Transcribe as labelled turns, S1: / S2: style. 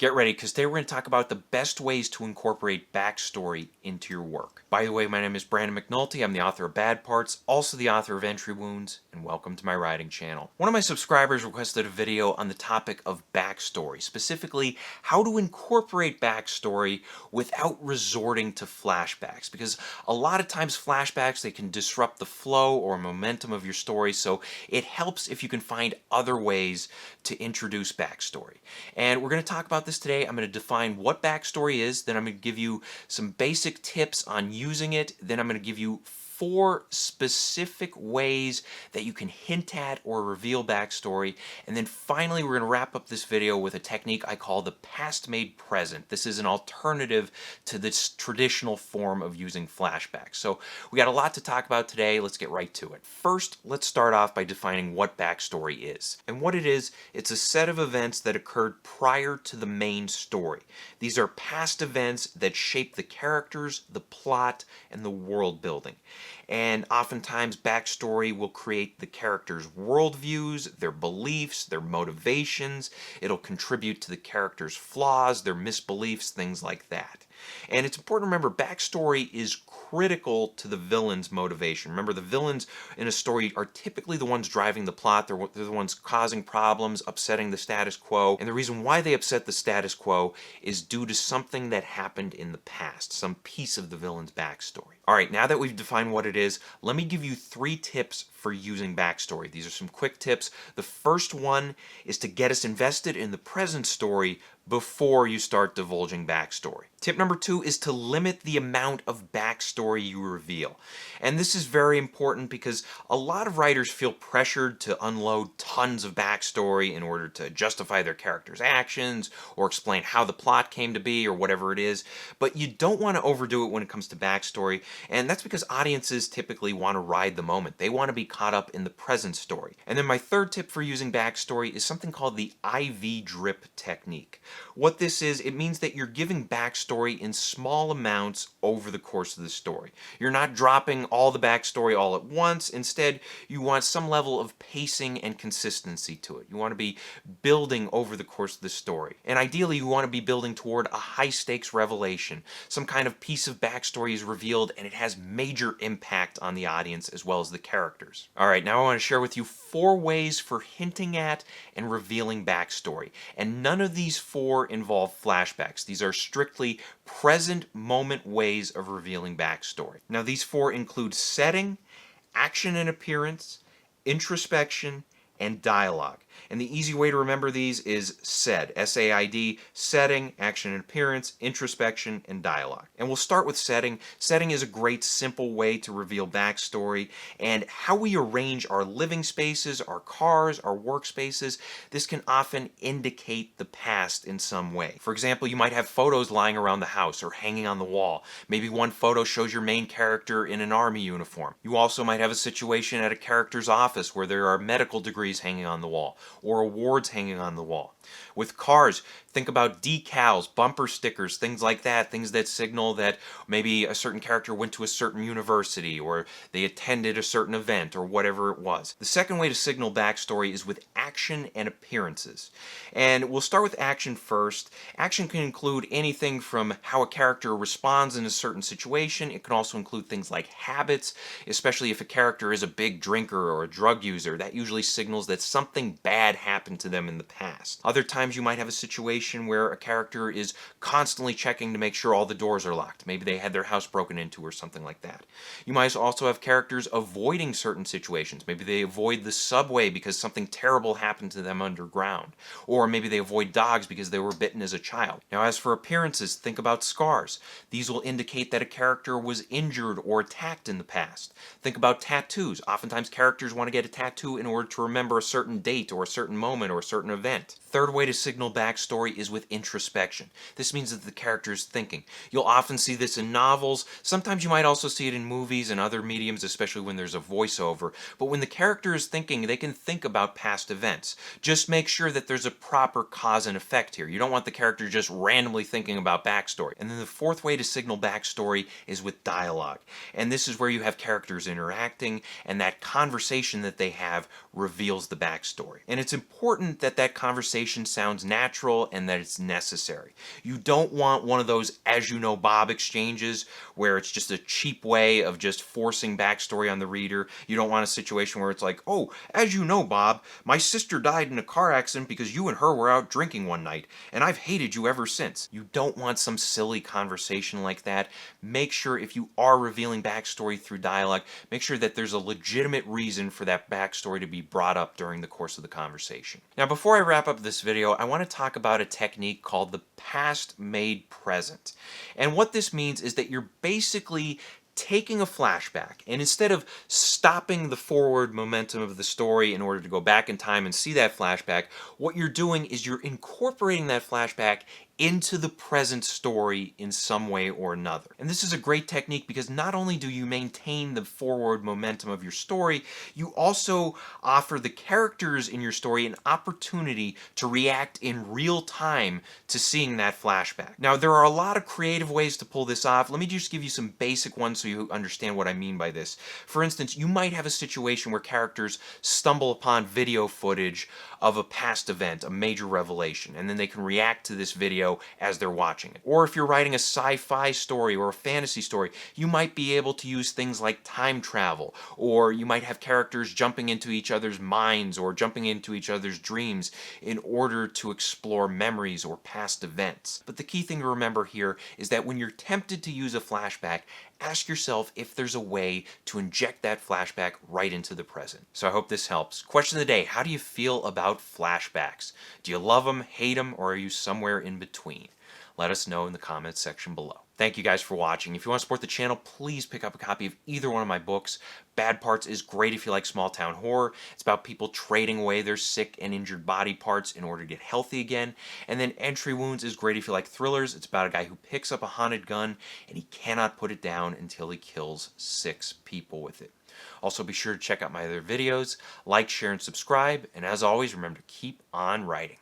S1: Get ready, because today we're going to talk about the best ways to incorporate backstory into your work. By the way, my name is Brandon McNulty. I'm the author of Bad Parts, also the author of Entry Wounds, and welcome to my writing channel. One of my subscribers requested a video on the topic of backstory, specifically how to incorporate backstory without resorting to flashbacks, because a lot of times flashbacks, they can disrupt the flow or momentum of your story, so it helps if you can find other ways to introduce backstory. And we're going to talk about this today. I'm going to define what backstory is, then I'm going to give you some basic tips on using it, then I'm going to give you 4 specific ways that you can hint at or reveal backstory, and then finally we're going to wrap up this video with a technique I call the past made present. This is an alternative to this traditional form of using flashbacks. So we got a lot to talk about today. Let's get right to it. First, let's start off by defining what backstory is. And what it is, it's a set of events that occurred prior to the main story. These are past events that shape the characters, the plot, and the world building. And oftentimes backstory will create the characters' worldviews, their beliefs, their motivations. It'll contribute to the characters' flaws, their misbeliefs, things like that. And it's important to remember backstory is critical to the villain's motivation. Remember, the villains in a story are typically the ones driving the plot. They're the ones causing problems, upsetting the status quo. And the reason why they upset the status quo is due to something that happened in the past, some piece of the villain's backstory. All right, now that we've defined what it is, let me give you 3 tips for using backstory. These are some quick tips. The first one is to get us invested in the present story before you start divulging backstory. Tip number 2 is to limit the amount of backstory you reveal. And this is very important because a lot of writers feel pressured to unload tons of backstory in order to justify their characters' actions or explain how the plot came to be or whatever it is. But you don't want to overdo it when it comes to backstory, and that's because audiences typically want to ride the moment. They want to be caught up in the present story. And then my third tip for using backstory is something called the IV drip technique. What this is, it means that you're giving backstory in small amounts over the course of the story. You're not dropping all the backstory all at once. Instead, you want some level of pacing and consistency to it. You want to be building over the course of the story. And ideally, you want to be building toward a high-stakes revelation. Some kind of piece of backstory is revealed and it has major impact on the audience as well as the characters. All right, now I want to share with you 4 ways for hinting at and revealing backstory. And none of these 4 involve flashbacks. These are strictly present moment ways of revealing backstory. Now these 4 include setting, action and appearance, introspection, and dialogue. And the easy way to remember these is SAID, S-A-I-D, setting, action and appearance, introspection, and dialogue. And we'll start with setting. Setting is a great simple way to reveal backstory, and how we arrange our living spaces, our cars, our workspaces, this can often indicate the past in some way. For example, you might have photos lying around the house or hanging on the wall. Maybe one photo shows your main character in an army uniform. You also might have a situation at a character's office where there are medical degrees hanging on the wall, or awards hanging on the wall. With cars, think about decals, bumper stickers, things like that, things that signal that maybe a certain character went to a certain university or they attended a certain event or whatever it was. The second way to signal backstory is with action and appearances. And we'll start with action first. Action can include anything from how a character responds in a certain situation. It can also include things like habits, especially if a character is a big drinker or a drug user. That usually signals that something bad happened to them in the past. Other times you might have a situation where a character is constantly checking to make sure all the doors are locked. Maybe they had their house broken into or something like that. You might also have characters avoiding certain situations. Maybe they avoid the subway because something terrible happened to them underground. Or maybe they avoid dogs because they were bitten as a child. Now, as for appearances, think about scars. These will indicate that a character was injured or attacked in the past. Think about tattoos. Oftentimes characters want to get a tattoo in order to remember a certain date or a certain moment or a certain event. Third way to signal backstory is with introspection. This means that the character is thinking. You'll often see this in novels. Sometimes you might also see it in movies and other mediums, especially when there's a voiceover. But when the character is thinking, they can think about past events. Just make sure that there's a proper cause and effect here. You don't want the character just randomly thinking about backstory. And then the fourth way to signal backstory is with dialogue. And this is where you have characters interacting, and that conversation that they have reveals the backstory. And it's important that that conversation conversation sounds natural and that it's necessary. You don't want one of those as you know Bob exchanges where it's just a cheap way of just forcing backstory on the reader. You don't want a situation where it's like, oh, as you know Bob, my sister died in a car accident because you and her were out drinking one night, and I've hated you ever since. You don't want some silly conversation like that. Make sure if you are revealing backstory through dialogue, make sure that there's a legitimate reason for that backstory to be brought up during the course of the conversation. Now, before I wrap up this video, I want to talk about a technique called the past made present. And what this means is that you're basically taking a flashback, and instead of stopping the forward momentum of the story in order to go back in time and see that flashback, what you're doing is you're incorporating that flashback into the present story in some way or another. And this is a great technique because not only do you maintain the forward momentum of your story, you also offer the characters in your story an opportunity to react in real time to seeing that flashback. Now, there are a lot of creative ways to pull this off. Let me just give you some basic ones so you understand what I mean by this. For instance, you might have a situation where characters stumble upon video footage of a past event, a major revelation, and then they can react to this video as they're watching it. Or if you're writing a sci-fi story or a fantasy story, you might be able to use things like time travel, or you might have characters jumping into each other's minds or jumping into each other's dreams in order to explore memories or past events. But the key thing to remember here is that when you're tempted to use a flashback, ask yourself if there's a way to inject that flashback right into the present. So I hope this helps. Question of the day: how do you feel about flashbacks? Do you love them, hate them, or are you somewhere in between? Let us know in the comments section below. Thank you guys for watching. If you want to support the channel, please pick up a copy of either one of my books. Bad Parts is great if you like small town horror. It's about people trading away their sick and injured body parts in order to get healthy again. And then Entry Wounds is great if you like thrillers. It's about a guy who picks up a haunted gun and he cannot put it down until he kills 6 people with it. Also, be sure to check out my other videos, like, share, and subscribe. And as always, remember to keep on writing.